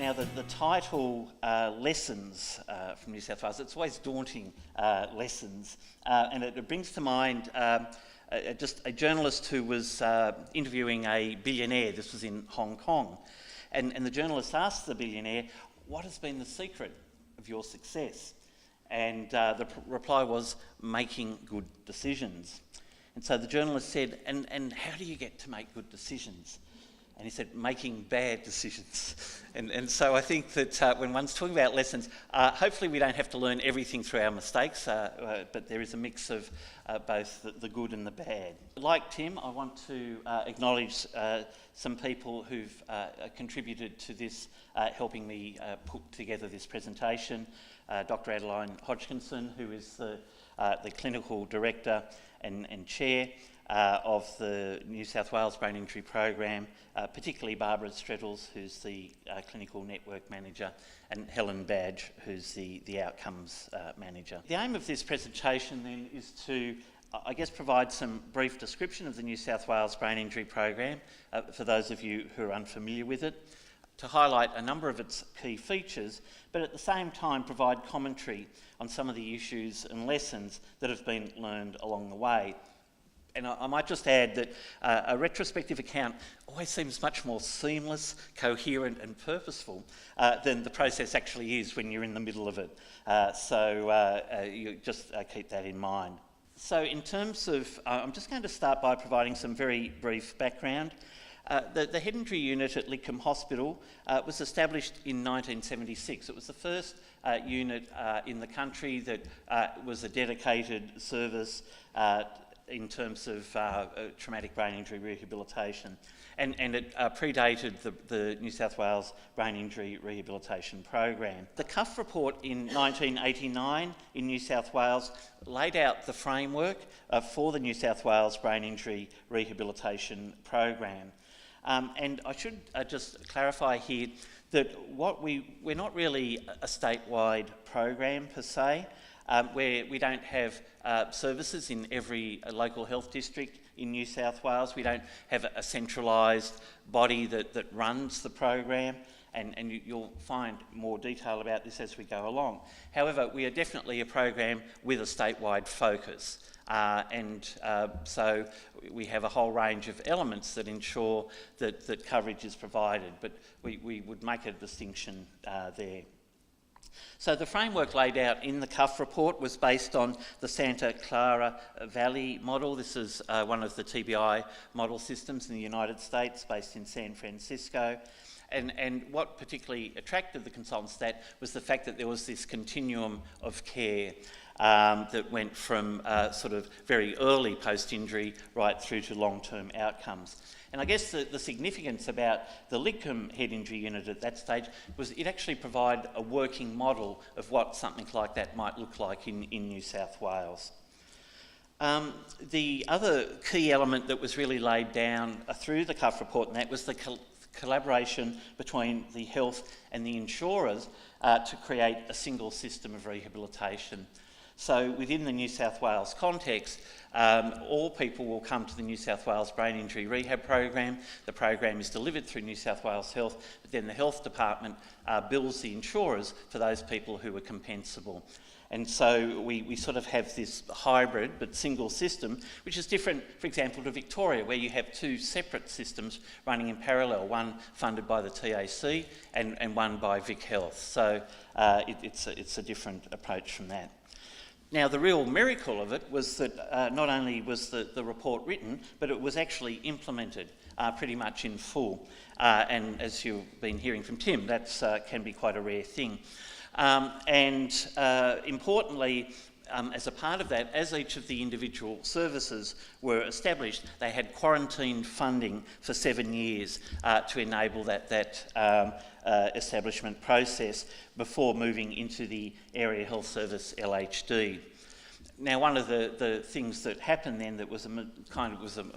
Now, the title, Lessons from New South Wales, it's always daunting, lessons, and it brings to mind just a journalist who was interviewing a billionaire. This was in Hong Kong, and the journalist asked the billionaire, what has been the secret of your success? And the reply was, making good decisions. And so the journalist said, and how do you get to make good decisions? And he said, making bad decisions. And so I think that when one's talking about lessons, hopefully we don't have to learn everything through our mistakes, but there is a mix of both the good and the bad. Like Tim, I want to acknowledge some people who've contributed to this, helping me put together this presentation. Dr. Adeline Hodgkinson, who is the clinical director and chair of the New South Wales Brain Injury Program, particularly Barbara Streddles, who's the clinical network manager, and Helen Badge, who's the outcomes manager. The aim of this presentation then is to, I guess, provide some brief description of the New South Wales Brain Injury Program for those of you who are unfamiliar with it, to highlight a number of its key features, but at the same time provide commentary on some of the issues and lessons that have been learned along the way. And I might just add that a retrospective account always seems much more seamless, coherent and purposeful than the process actually is when you're in the middle of it. So you just keep that in mind. So in terms of, I'm just going to start by providing some very brief background. The Head Injury Unit at Liverpool Hospital was established in 1976. It was the first unit in the country that was a dedicated service in terms of traumatic brain injury rehabilitation, and it predated the New South Wales Brain Injury Rehabilitation Program. The Cuff report in 1989 in New South Wales laid out the framework for the New South Wales Brain Injury Rehabilitation Program. And I should just clarify here that we're not really a statewide program per se, where we don't have services in every local health district in New South Wales. We don't have a centralised body that runs the program, and you'll find more detail about this as we go along. However, we are definitely a program with a statewide focus. So we have a whole range of elements that ensure that coverage is provided, but we would make a distinction there. So the framework laid out in the Cuff report was based on the Santa Clara Valley model. This is one of the TBI model systems in the United States, based in San Francisco. And what particularly attracted the consultants to that was the fact that there was this continuum of care that went from sort of very early post-injury right through to long-term outcomes. And I guess the significance about the Lidcombe Head Injury Unit at that stage was it actually provided a working model of what something like that might look like in New South Wales. The other key element that was really laid down through the Cuff report, and that was the collaboration between the health and the insurers to create a single system of rehabilitation. So within the New South Wales context, all people will come to the New South Wales Brain Injury Rehab Program. The program is delivered through New South Wales Health, but then the Health Department bills the insurers for those people who are compensable. And so we sort of have this hybrid but single system, which is different, for example, to Victoria, where you have two separate systems running in parallel, one funded by the TAC and one by Vic Health. So it's a different approach from that. Now, the real miracle of it was that not only was the report written, but it was actually implemented pretty much in full. And as you've been hearing from Tim, that can be quite a rare thing. Importantly, as a part of that, as each of the individual services were established, they had quarantine funding for 7 years to enable that establishment process before moving into the Area Health Service LHD. Now, one of the things that happened then that was a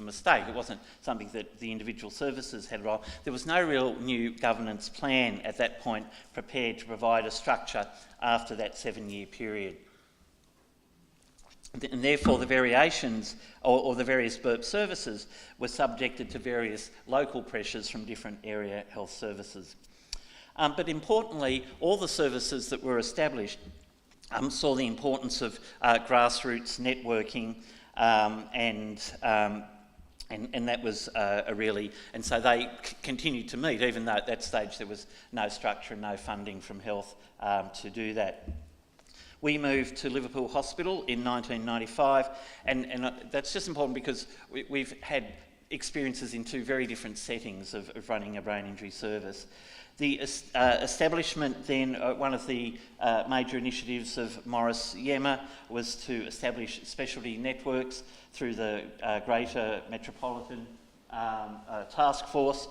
mistake, it wasn't something that the individual services had role. There was no real new governance plan at that point prepared to provide a structure after that 7-year period. And therefore the variations or the various BIRP services were subjected to various local pressures from different area health services. But importantly, all the services that were established saw the importance of grassroots networking, and that was and so they continued to meet, even though at that stage there was no structure and no funding from health to do that. We moved to Liverpool Hospital in 1995, and that's just important because we've had experiences in two very different settings of running a brain injury service. The establishment then, one of the major initiatives of Maurice Yemmer was to establish specialty networks through the Greater Metropolitan Task Force.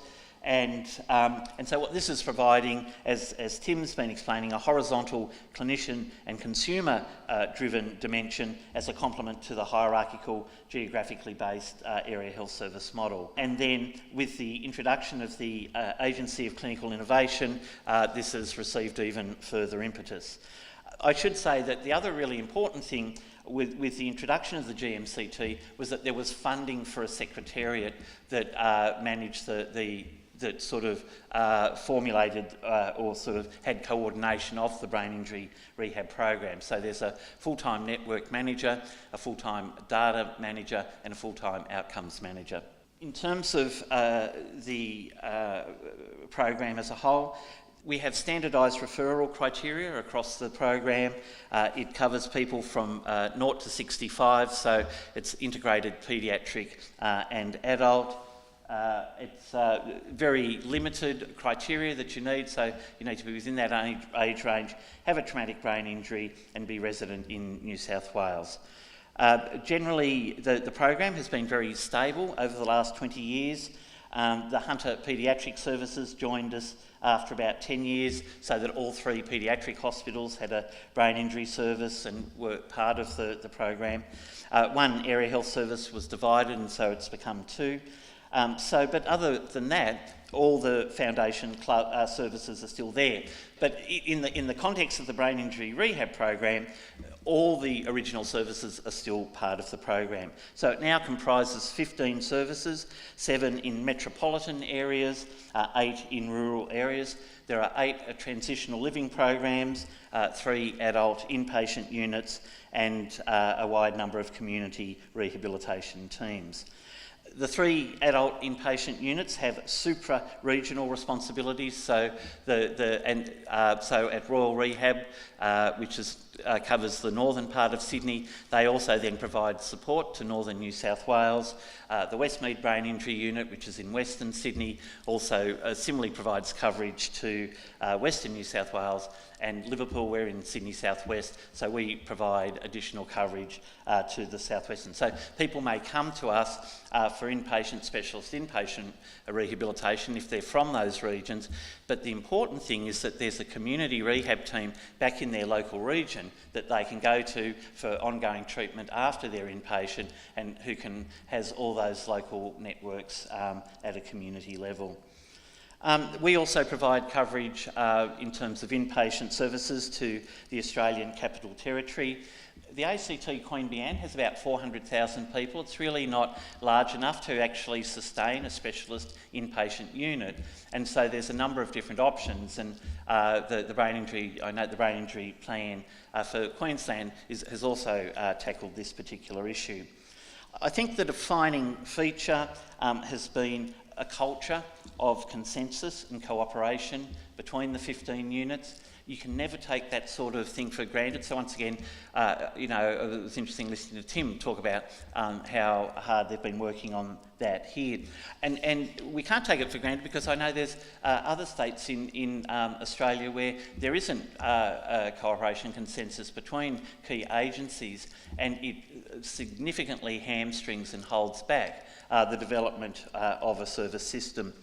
And so what this is providing, as Tim's been explaining, a horizontal clinician and consumer driven dimension as a complement to the hierarchical, geographically based area health service model. And then with the introduction of the Agency of Clinical Innovation, this has received even further impetus. I should say that the other really important thing with the introduction of the GMCT was that there was funding for a secretariat that managed that sort of formulated or sort of had coordination of the brain injury rehab program. So there's a full-time network manager, a full-time data manager, and a full-time outcomes manager. In terms of the program as a whole, we have standardised referral criteria across the program. It covers people from 0 to 65, so it's integrated paediatric and adult. It's very limited criteria that you need, so you need to be within that age range, have a traumatic brain injury and be resident in New South Wales. Generally, the program has been very stable over the last 20 years. The Hunter Paediatric Services joined us after about 10 years, so that all three paediatric hospitals had a brain injury service and were part of the program. One area health service was divided, and so it's become two. But other than that, all the foundation services are still there. But in the context of the brain injury rehab program, all the original services are still part of the program. So it now comprises 15 services, 7 in metropolitan areas, 8 in rural areas. There are 8 transitional living programs, 3 adult inpatient units, and a wide number of community rehabilitation teams. The 3 adult inpatient units have supra-regional responsibilities. So so at Royal Rehab, which covers the northern part of Sydney, they also then provide support to northern New South Wales. The Westmead Brain Injury Unit, which is in Western Sydney, also similarly provides coverage to Western New South Wales. And Liverpool, we're in Sydney Southwest, so we provide additional coverage to the Southwestern. So people may come to us for inpatient specialist inpatient rehabilitation if they're from those regions, but the important thing is that there's a community rehab team back in their local region that they can go to for ongoing treatment after they're inpatient, and who has all those local networks at a community level. We also provide coverage in terms of inpatient services to the Australian Capital Territory. The ACT Queanbeyan has about 400,000 people. It's really not large enough to actually sustain a specialist inpatient unit, and so there's a number of different options. And the brain injury, I know the brain injury plan for Queensland has also tackled this particular issue. I think the defining feature has been a culture of consensus and cooperation between the 15 units. You can never take that sort of thing for granted. So once again, it was interesting listening to Tim talk about how hard they've been working on that here. And we can't take it for granted because I know there's other states in Australia where there isn't a cooperation consensus between key agencies, and it significantly hamstrings and holds back the development of a service system.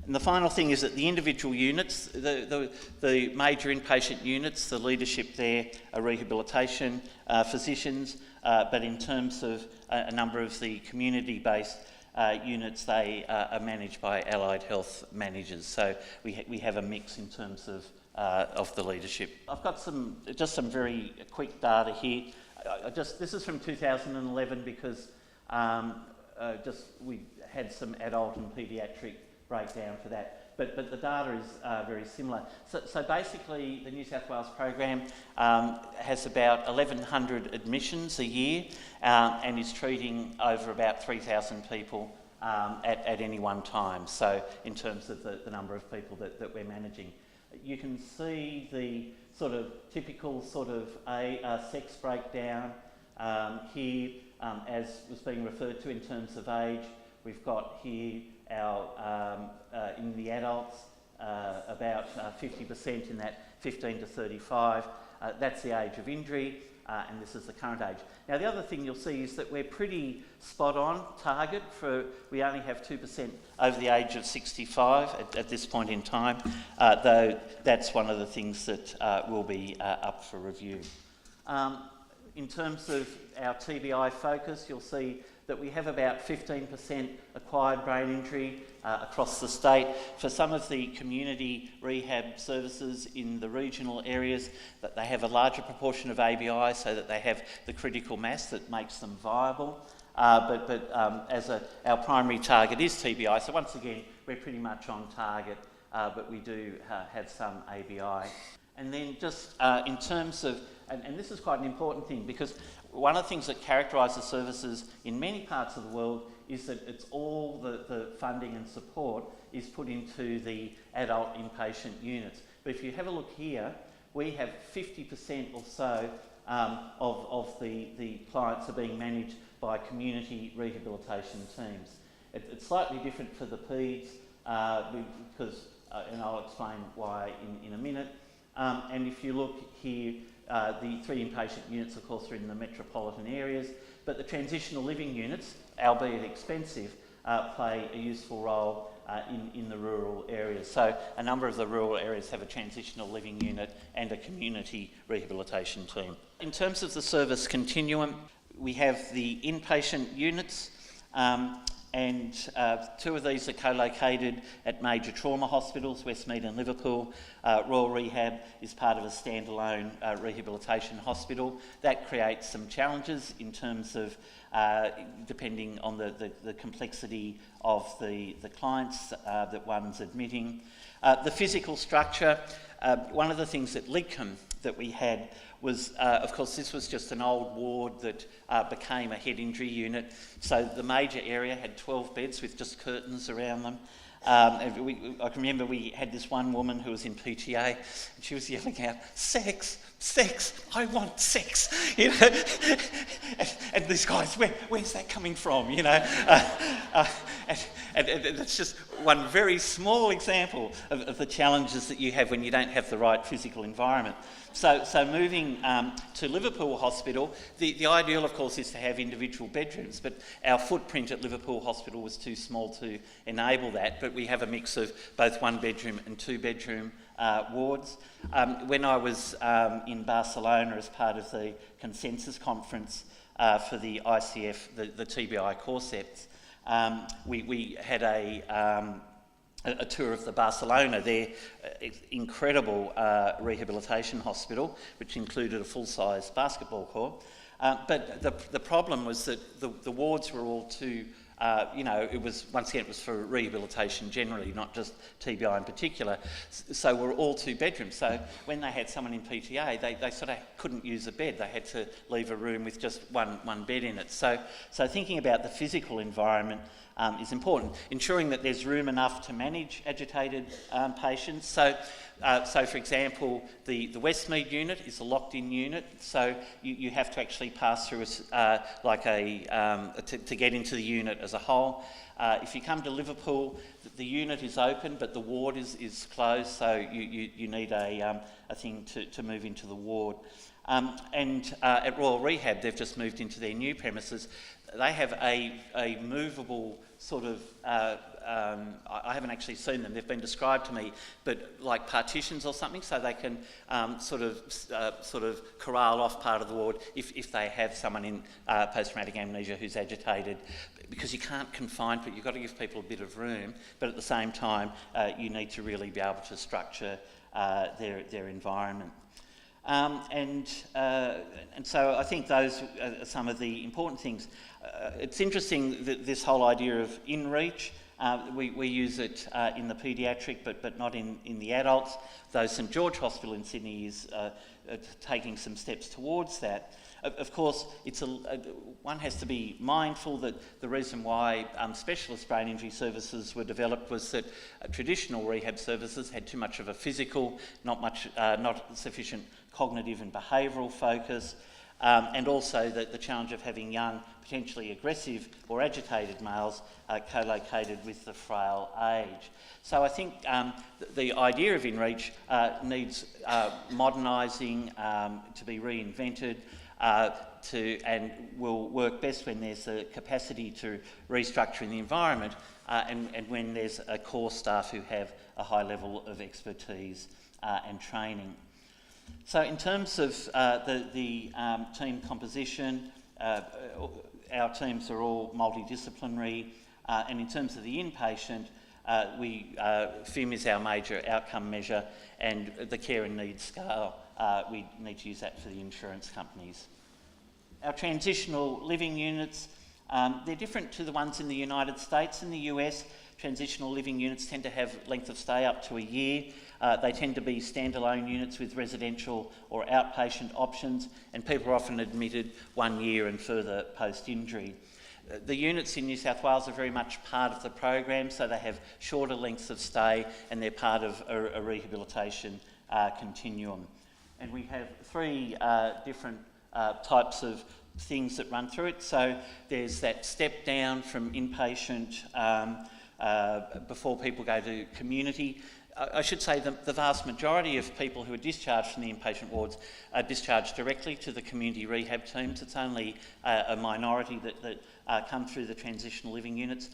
And the final thing is that the individual units, the major inpatient units, the leadership there are rehabilitation physicians, but in terms of a number of the community-based units, they are managed by allied health managers. So we have a mix in terms of the leadership. I've got just some very quick data here. This is from 2011 because we had some adult and paediatric breakdown for that. but the data is very similar. So basically, the New South Wales program has about 1,100 admissions a year and is treating over about 3,000 people at any one time. So in terms of the number of people that we're managing. You can see the sort of typical sort of sex breakdown here, as was being referred to in terms of age. We've got here our, in the adults, about 50% in that 15 to 35. That's the age of injury, and this is the current age. Now, the other thing you'll see is that we're pretty spot on target for, we only have 2% over the age of 65 at this point in time, though that's one of the things that will be up for review. In terms of our TBI focus, you'll see that we have about 15% acquired brain injury across the state. For some of the community rehab services in the regional areas, that they have a larger proportion of ABI so that they have the critical mass that makes them viable. As our primary target is TBI, so once again, we're pretty much on target, but we do have some ABI. And then just in terms of, and this is quite an important thing, because one of the things that characterises services in many parts of the world is that it's all the funding and support is put into the adult inpatient units. But if you have a look here, we have 50% or so of the clients are being managed by community rehabilitation teams. It's slightly different for the PEDS because, and I'll explain why in a minute. And if you look here, the 3 inpatient units, of course, are in the metropolitan areas, but the transitional living units, albeit expensive, play a useful role in the rural areas. So a number of the rural areas have a transitional living unit and a community rehabilitation team. In terms of the service continuum, we have the inpatient units, and 2 of these are co-located at major trauma hospitals, Westmead and Liverpool. Royal Rehab is part of a standalone rehabilitation hospital. That creates some challenges in terms of, depending on the complexity of the clients that one's admitting. The physical structure, one of the things at Ingham that we had was, of course, this was just an old ward that became a head injury unit. So the major area had 12 beds with just curtains around them. I can remember we had this one woman who was in PTA, and she was yelling out, "Sex, sex, I want sex," you know. and these guys, where's that coming from, you know? And that's just one very small example of the challenges that you have when you don't have the right physical environment. So moving to Liverpool Hospital, the ideal, of course, is to have individual bedrooms, but our footprint at Liverpool Hospital was too small to enable that, but we have a mix of both 1-bedroom and 2-bedroom wards. When I was in Barcelona as part of the consensus conference for the ICF, the TBI Corceps, we had a tour of the Barcelona, their incredible rehabilitation hospital, which included a full-size basketball court. But the problem was that the wards were all too, it was, once again, it was for rehabilitation generally, not just TBI in particular. So we're all 2 bedrooms. So when they had someone in PTA, they sort of couldn't use a bed. They had to leave a room with just one bed in it. So thinking about the physical environment is important. Ensuring that there's room enough to manage agitated patients. So for example, the Westmead unit is a locked-in unit, so you have to actually pass through to get into the unit as a whole. If you come to Liverpool, the unit is open, but the ward is closed, so you need a thing to move into the ward. At Royal Rehab, they've just moved into their new premises. They have a movable sort of, I haven't actually seen them, they've been described to me, but like partitions or something, so they can sort of corral off part of the ward if they have someone in post-traumatic amnesia who's agitated, because you can't confine people, you've got to give people a bit of room, but at the same time you need to really be able to structure their environment. And so I think those are some of the important things. It's interesting that this whole idea of in-reach, We use it in the paediatric, but not in the adults, though St George Hospital in Sydney is taking some steps towards that. Of course, one has to be mindful that the reason why specialist brain injury services were developed was that traditional rehab services had too much of a physical, not sufficient cognitive and behavioural focus, and also the challenge of having young, potentially aggressive or agitated males co-located with the frail age. So I think the idea of InReach needs modernising, to be reinvented, and will work best when there's a capacity to restructure in the environment and when there's a core staff who have a high level of expertise and training. So in terms of the team composition, our teams are all multidisciplinary, and in terms of the inpatient, FIM is our major outcome measure, and the care and needs scale, we need to use that for the insurance companies. Our transitional living units, they're different to the ones in the United States. In the US, transitional living units tend to have length of stay up to a year. They tend to be standalone units with residential or outpatient options, and people are often admitted 1 year and further post-injury. The units in New South Wales are very much part of the program, so they have shorter lengths of stay and they're part of a rehabilitation continuum. And we have three different types of things that run through it. So there's that step down from inpatient before people go to community. I should say the vast majority of people who are discharged from the inpatient wards are discharged directly to the community rehab teams. It's only a minority that come through the transitional living units.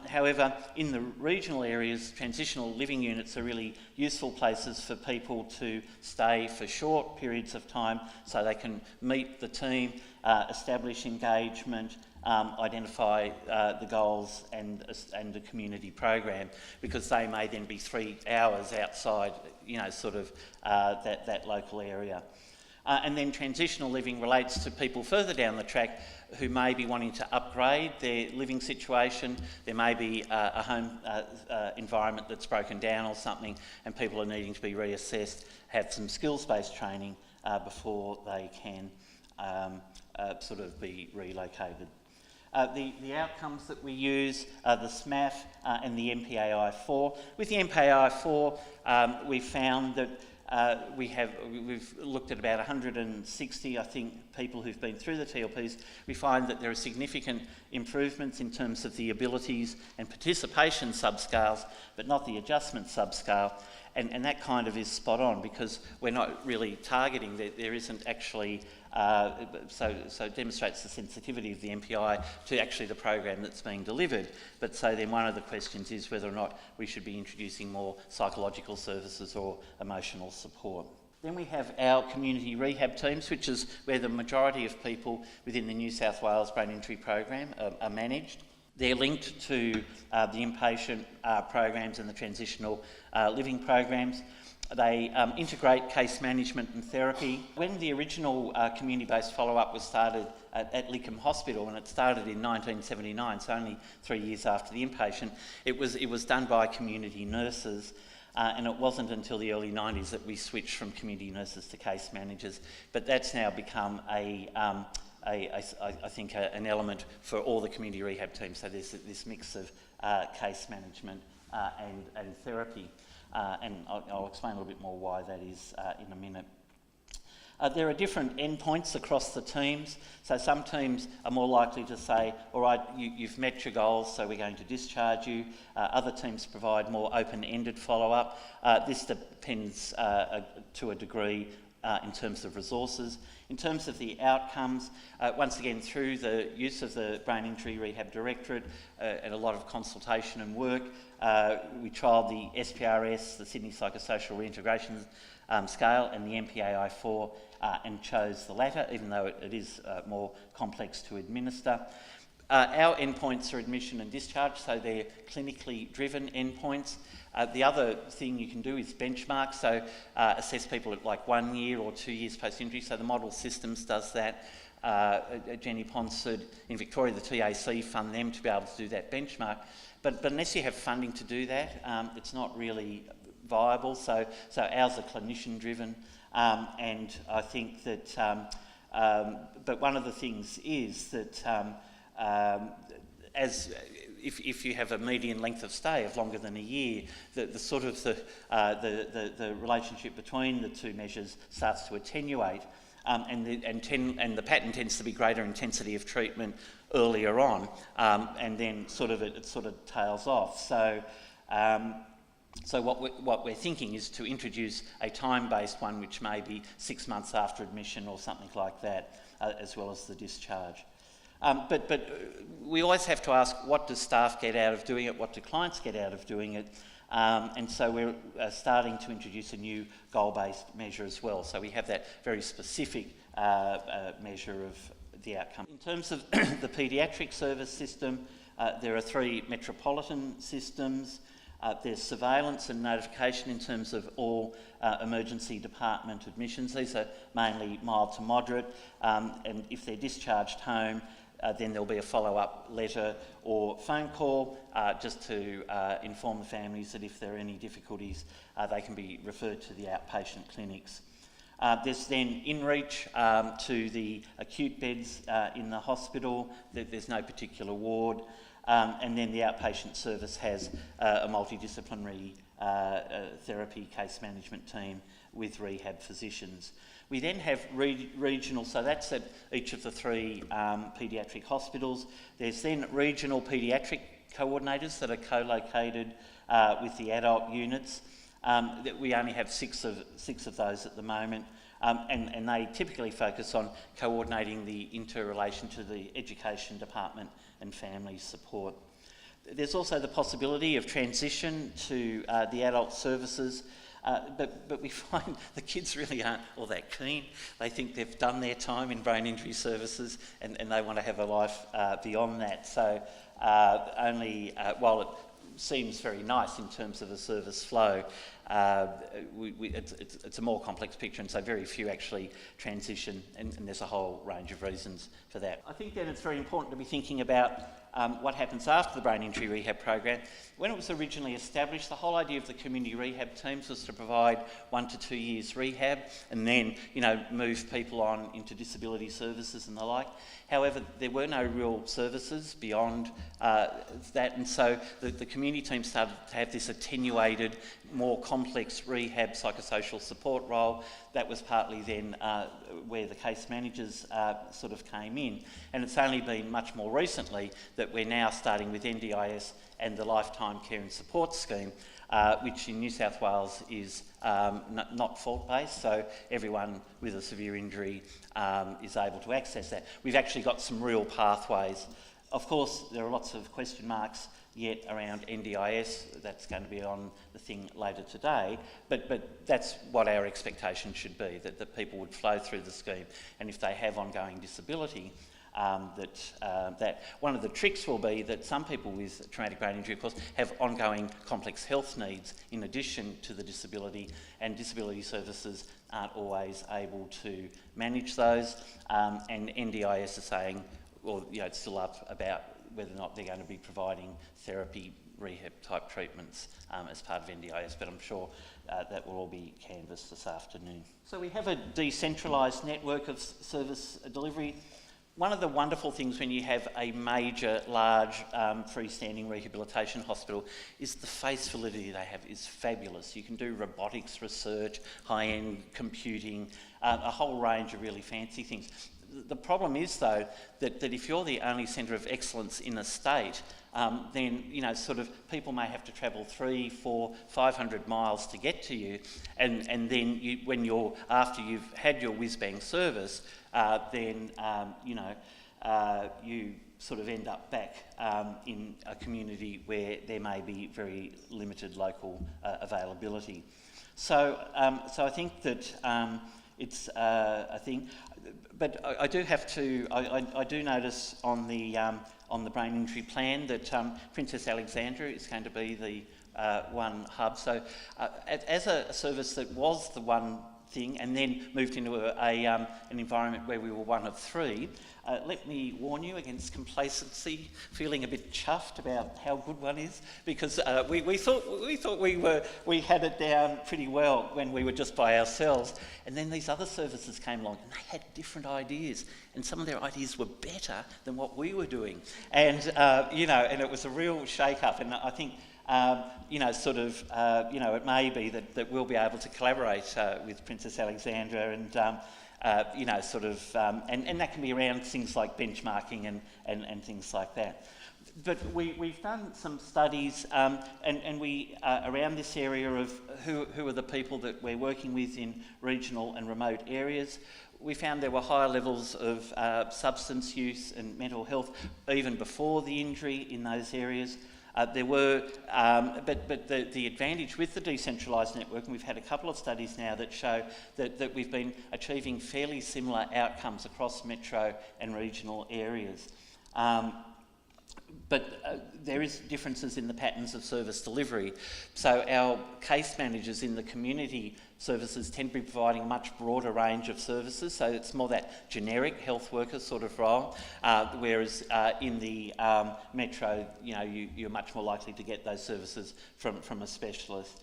However, in the regional areas, transitional living units are really useful places for people to stay for short periods of time so they can meet the team, establish engagement, identify the goals and the community program, because they may then be 3 hours outside, that local area. And then transitional living relates to people further down the track who may be wanting to upgrade their living situation. There may be a home environment that's broken down or something, and people are needing to be reassessed, have some skills-based training before they can be relocated. The outcomes that we use are the SMAF and the MPAI-4. With the MPAI-4, we found that we've looked at about 160, I think, people who've been through the TLPs. We find that there are significant improvements in terms of the abilities and participation subscales, but not the adjustment subscale. And that kind of is spot on, because we're not really targeting, there isn't actually, so it demonstrates the sensitivity of the MPI to actually the program that's being delivered. But so then one of the questions is whether or not we should be introducing more psychological services or emotional support. Then we have our community rehab teams, which is where the majority of people within the New South Wales Brain Injury Program are managed. They're linked to the inpatient programs and the transitional living programs. They integrate case management and therapy. When the original community-based follow-up was started at Liverpool Hospital, and it started in 1979, so only 3 years after the inpatient, it was done by community nurses. And it wasn't until the early 90s that we switched from community nurses to case managers. But that's now become I think an element for all the community rehab teams. So there's this mix of case management and therapy. And I'll explain a little bit more why that is in a minute. There are different endpoints across the teams. So some teams are more likely to say, all right, you've met your goals, so we're going to discharge you. Other teams provide more open-ended follow-up. This depends to a degree in terms of resources. In terms of the outcomes, once again, through the use of the Brain Injury Rehab Directorate and a lot of consultation and work, we trialled the SPRS, the Sydney Psychosocial Reintegration Scale, and the MPAI-4, and chose the latter, even though it is more complex to administer. Our endpoints are admission and discharge, so they're clinically driven endpoints. The other thing you can do is benchmark, so assess people at like 1 year or 2 years post-injury, so the Model Systems does that. Jenny Ponsford in Victoria, the TAC fund them to be able to do that benchmark. But unless you have funding to do that, it's not really viable. So ours are clinician driven, and I think that. But one of the things is that if you have a median length of stay of longer than a year, the relationship between the two measures starts to attenuate, and the pattern tends to be greater intensity of treatment earlier on, and then it sort of tails off. So what we're thinking is to introduce a time-based one, which may be 6 months after admission or something like that, as well as the discharge. But we always have to ask, what does staff get out of doing it? What do clients get out of doing it? And so we're starting to introduce a new goal-based measure as well. So we have that very specific measure of the outcome. In terms of the paediatric service system, there are 3 metropolitan systems. There's surveillance and notification in terms of all emergency department admissions. These are mainly mild to moderate, and if they're discharged home, then there'll be a follow-up letter or phone call just to inform the families that if there are any difficulties, they can be referred to the outpatient clinics. There's then in-reach to the acute beds in the hospital. There's no particular ward. And then the outpatient service has a multidisciplinary therapy case management team with rehab physicians. We then have regional, so that's at each of the 3 paediatric hospitals. There's then regional paediatric coordinators that are co-located with the adult units. We only have 6 of those at the moment. And they typically focus on coordinating the interrelation to the education department and family support. There's also the possibility of transition to the adult services, but we find the kids really aren't all that keen. They think they've done their time in brain injury services and they want to have a life beyond that. So while it seems very nice in terms of a service flow, it's a more complex picture, and so very few actually transition, and there's a whole range of reasons for that. I think then it's very important to be thinking about what happens after the brain injury rehab program. When it was originally established, the whole idea of the community rehab teams was to provide 1 to 2 years rehab and then, move people on into disability services and the like. However, there were no real services beyond that, and so the community team started to have this attenuated, more complex rehab psychosocial support role. That was partly then where the case managers sort of came in, and it's only been much more recently that we're now starting with NDIS and the Lifetime Care and Support Scheme, which in New South Wales is not fault-based, so everyone with a severe injury is able to access that. We've actually got some real pathways. Of course, there are lots of question marks yet around NDIS. That's going to be on the thing later today, but that's what our expectation should be, that people would flow through the scheme, and if they have ongoing disability, that one of the tricks will be that some people with traumatic brain injury, of course, have ongoing complex health needs in addition to the disability, and disability services aren't always able to manage those, and NDIS is saying, well, it's still up about whether or not they're going to be providing therapy rehab type treatments as part of NDIS, but I'm sure that will all be canvassed this afternoon. So we have a decentralised network of service delivery. One of the wonderful things when you have a major, large, freestanding rehabilitation hospital is the face validity they have is fabulous. You can do robotics research, high-end computing, a whole range of really fancy things. The problem is, though, that if you're the only centre of excellence in a state, then, sort of people may have to travel 300, 400, 500 miles to get to you, and then after you've had your whiz-bang service, then, you sort of end up back in a community where there may be very limited local availability. So I think that it's a thing, but I do have to. I do notice on the brain injury plan that Princess Alexandra is going to be the one hub. So as a service that was the one thing, and then moved into an environment where we were one of three. Let me warn you against complacency, feeling a bit chuffed about how good one is, because we thought we had it down pretty well when we were just by ourselves, and then these other services came along and they had different ideas, and some of their ideas were better than what we were doing, and and it was a real shake-up, and I think. It may be that we'll be able to collaborate with Princess Alexandra and, and that can be around things like benchmarking and things like that. But we've done some studies and we around this area of who are the people that we're working with in regional and remote areas. We found there were higher levels of substance use and mental health even before the injury in those areas. There were, but the advantage with the decentralised network, and we've had a couple of studies now that show that we've been achieving fairly similar outcomes across metro and regional areas. But there is differences in the patterns of service delivery. So our case managers in the community services tend to be providing a much broader range of services, so it's more that generic health worker sort of role, whereas in the metro, you're much more likely to get those services from a specialist.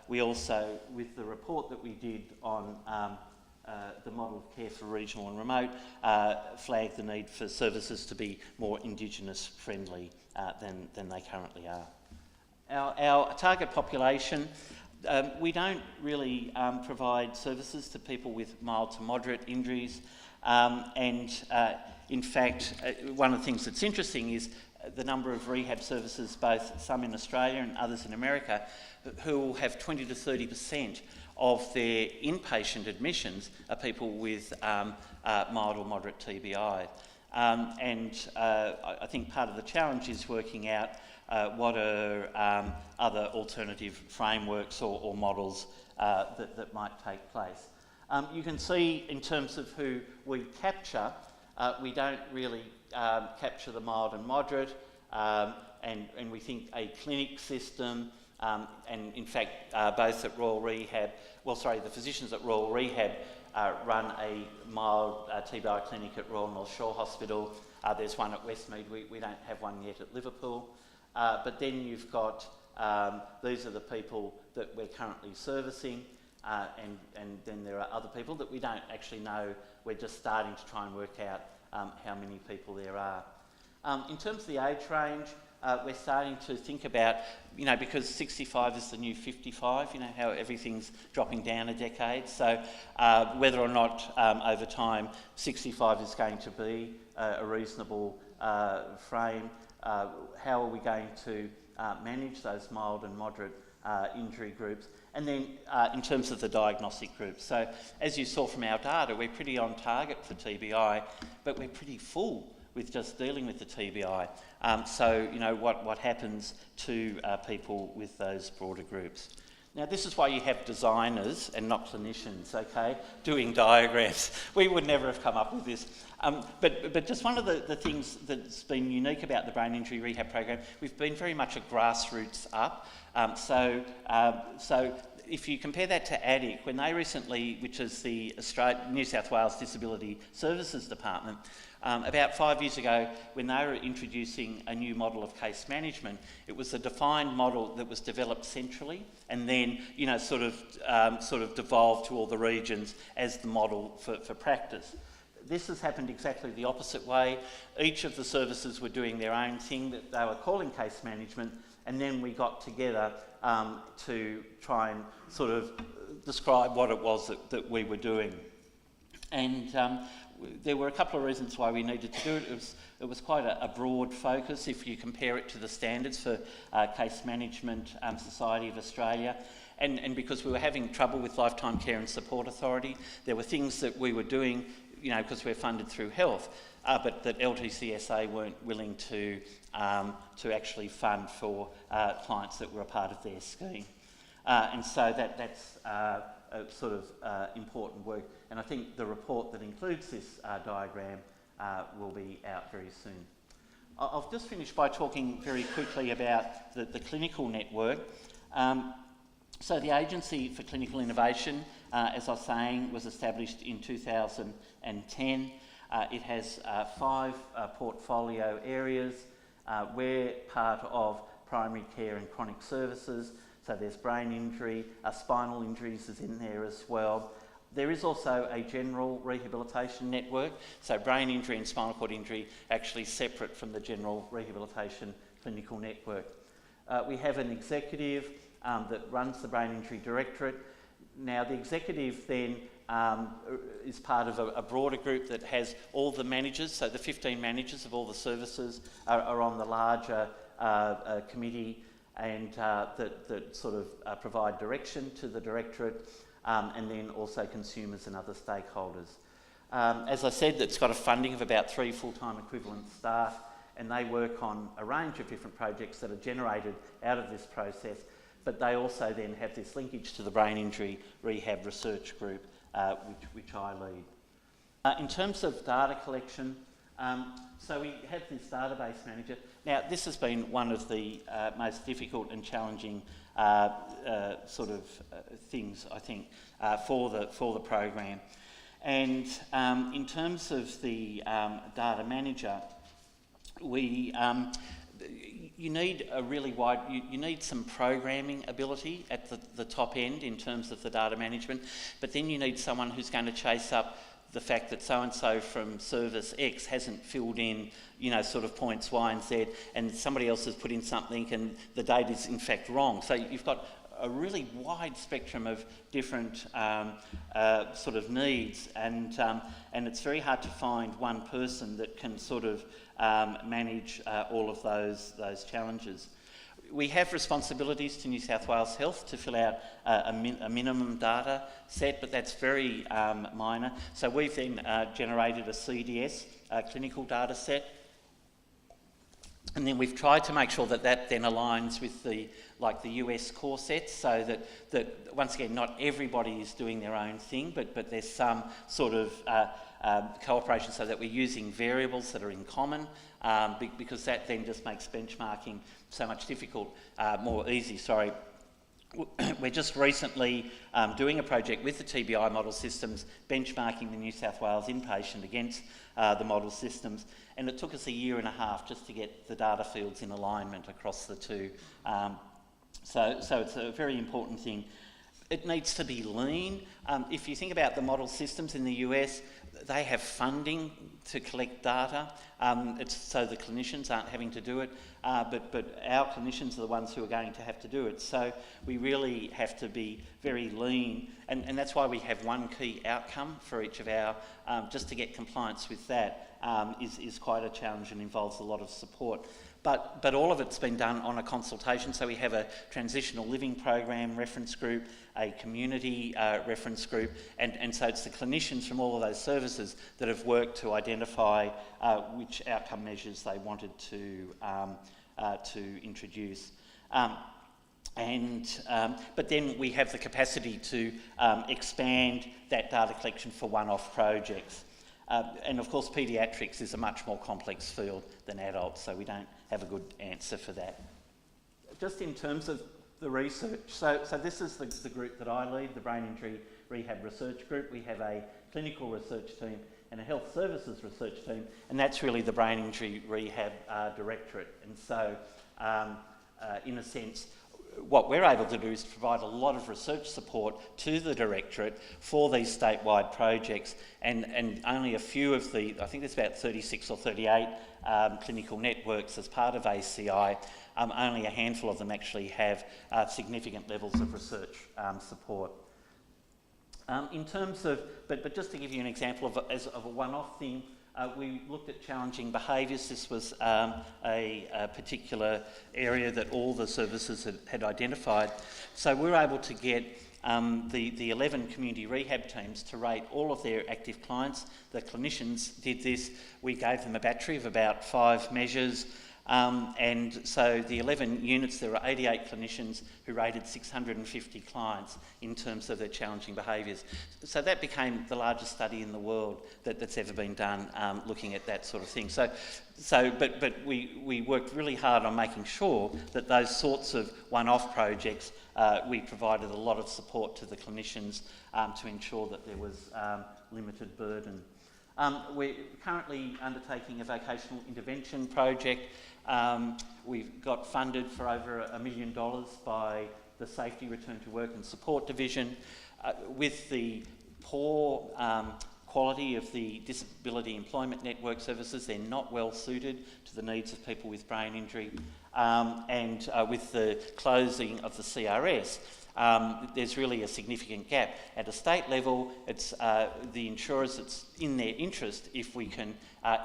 We also, with the report that we did on the model of care for regional and remote, flagged the need for services to be more Indigenous friendly than they currently are. Our target population, we don't really provide services to people with mild to moderate injuries, in fact, one of the things that's interesting is the number of rehab services, both some in Australia and others in America, who have 20 to 30% of their inpatient admissions are people with mild or moderate TBI. I think part of the challenge is working out what are other alternative frameworks or models that might take place. You can see in terms of who we capture, we don't really capture the mild and moderate, and we think a clinic system, and in fact both at Royal Rehab, the physicians at Royal Rehab run a mild TBI clinic at Royal North Shore Hospital. There's one at Westmead. We don't have one yet at Liverpool. But then you've got, these are the people that we're currently servicing, and then there are other people that we don't actually know. We're just starting to try and work out how many people there are. In terms of the age range, we're starting to think about, because 65 is the new 55, how everything's dropping down a decade. So whether or not over time 65 is going to be a reasonable frame, how are we going to manage those mild and moderate injury groups? And then in terms of the diagnostic groups. So as you saw from our data, we're pretty on target for TBI, but we're pretty full with just dealing with the TBI. What happens to people with those broader groups? Now, this is why you have designers and not clinicians, okay, doing diagrams. We would never have come up with this. But just one of the things that's been unique about the brain injury rehab program, we've been very much a grassroots up. So if you compare that to ADDIC, when they recently, which is the New South Wales Disability Services Department, about 5 years ago, when they were introducing a new model of case management, it was a defined model that was developed centrally and then, sort of devolved to all the regions as the model for practice. This has happened exactly the opposite way. Each of the services were doing their own thing that they were calling case management, and then we got together to try and sort of describe what it was that we were doing. And there were a couple of reasons why we needed to do it. It was quite a broad focus if you compare it to the standards for Case Management Society of Australia. And because we were having trouble with Lifetime Care and Support Authority, there were things that we were doing, because we're funded through health, but that LTCSA weren't willing to actually fund for clients that were a part of their scheme. And so that's sort of important work. And I think the report that includes this diagram will be out very soon. I'll just finish by talking very quickly about the clinical network. So the Agency for Clinical Innovation, as I was saying, was established in 2010. It has 5 portfolio areas. We're part of primary care and chronic services, so there's brain injury, spinal injuries is in there as well. There is also a general rehabilitation network, so brain injury and spinal cord injury actually separate from the general rehabilitation clinical network. We have an executive that runs the Brain Injury Directorate. Now the executive then is part of a broader group that has all the managers, so the 15 managers of all the services are on the larger committee, and that sort of provide direction to the directorate, and then also consumers and other stakeholders. As I said, it's got a funding of about 3 full-time equivalent staff, and they work on a range of different projects that are generated out of this process, but they also then have this linkage to the Brain Injury Rehab Research Group, which I lead. In terms of data collection, so we have this database manager. Now, this has been one of the most difficult and challenging things, I think, for the program. And in terms of the data manager, you need a really wide, you need some programming ability at the top end in terms of the data management, but then you need someone who's going to chase up the fact that so-and-so from service X hasn't filled in, sort of points Y and Z, and somebody else has put in something and the data is in fact wrong. So you've got a really wide spectrum of different sort of needs, and it's very hard to find one person that can sort of manage all of those challenges. We have responsibilities to New South Wales Health to fill out a minimum data set, but that's very minor. So we've then generated a CDS, clinical data set, and then we've tried to make sure that that then aligns with the US core sets, so that once again, not everybody is doing their own thing, but there's some sort of cooperation, so that we're using variables that are in common, because that then just makes benchmarking so much more easy. We're just recently doing a project with the TBI model systems, benchmarking the New South Wales inpatient against the model systems, and it took us 1.5 years just to get the data fields in alignment across the two. So it's a very important thing. It needs to be lean. If you think about the model systems in the US, they have funding to collect data, it's so the clinicians aren't having to do it, but our clinicians are the ones who are going to have to do it. So we really have to be very lean, and that's why we have one key outcome for each of our, just to get compliance with that is quite a challenge and involves a lot of support. But all of it's been done on a consultation, so we have a transitional living program reference group, a community reference group, and so it's the clinicians from all of those services that have worked to identify which outcome measures they wanted to introduce. But then we have the capacity to expand that data collection for one-off projects. And of course, paediatrics is a much more complex field than adults, so we don't have a good answer for that. Just in terms of the research, so this is the group that I lead, the Brain Injury Rehab Research Group. We have a clinical research team and a health services research team, and that's really the Brain Injury Rehab Directorate. And so, in a sense, what we're able to do is to provide a lot of research support to the Directorate for these statewide projects, and only a few of I think there's about 36 or 38 clinical networks as part of ACI, only a handful of them actually have significant levels of research support. In terms of, but just to give you an example of a one-off thing, we looked at challenging behaviours. This was a particular area that all the services had identified. So we were able to get the 11 community rehab teams to rate all of their active clients. The clinicians did this. We gave them a battery of about 5 measures. And so the 11 units, there were 88 clinicians who rated 650 clients in terms of their challenging behaviours. So that became the largest study in the world that's ever been done looking at that sort of thing. But we worked really hard on making sure that those sorts of one-off projects, we provided a lot of support to the clinicians to ensure that there was limited burden. We're currently undertaking a vocational intervention project. We've got funded for over $1 million by the Safety Return to Work and Support Division. With the poor quality of the Disability Employment Network services, they're not well suited to the needs of people with brain injury. And with the closing of the CRS, there's really a significant gap. At a state level, it's the insurers, it's in their interest if we can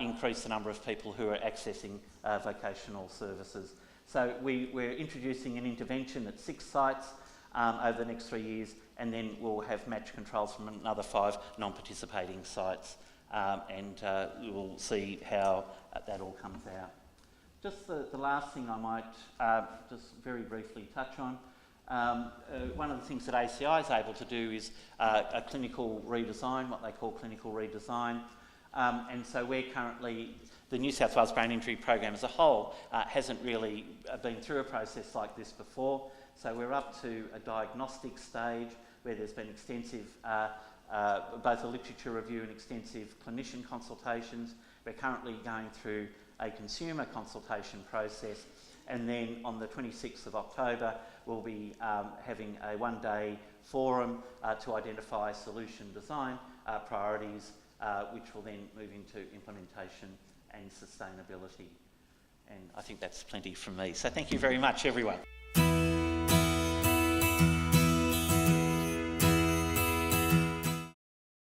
increase the number of people who are accessing vocational services. So we're introducing an intervention at 6 sites over the next 3 years, and then we'll have match controls from another 5 non-participating sites, and we'll see how that all comes out. Just the last thing I might just very briefly touch on. One of the things that ACI is able to do is a clinical redesign, what they call clinical redesign. And so we're currently, the New South Wales Brain Injury Program as a whole hasn't really been through a process like this before. So we're up to a diagnostic stage where there's been extensive, both a literature review and extensive clinician consultations. We're currently going through a consumer consultation process. And then on the 26th of October, we'll be having a one-day forum to identify solution design priorities, which will then move into implementation and sustainability. And I think that's plenty from me. So thank you very much, everyone.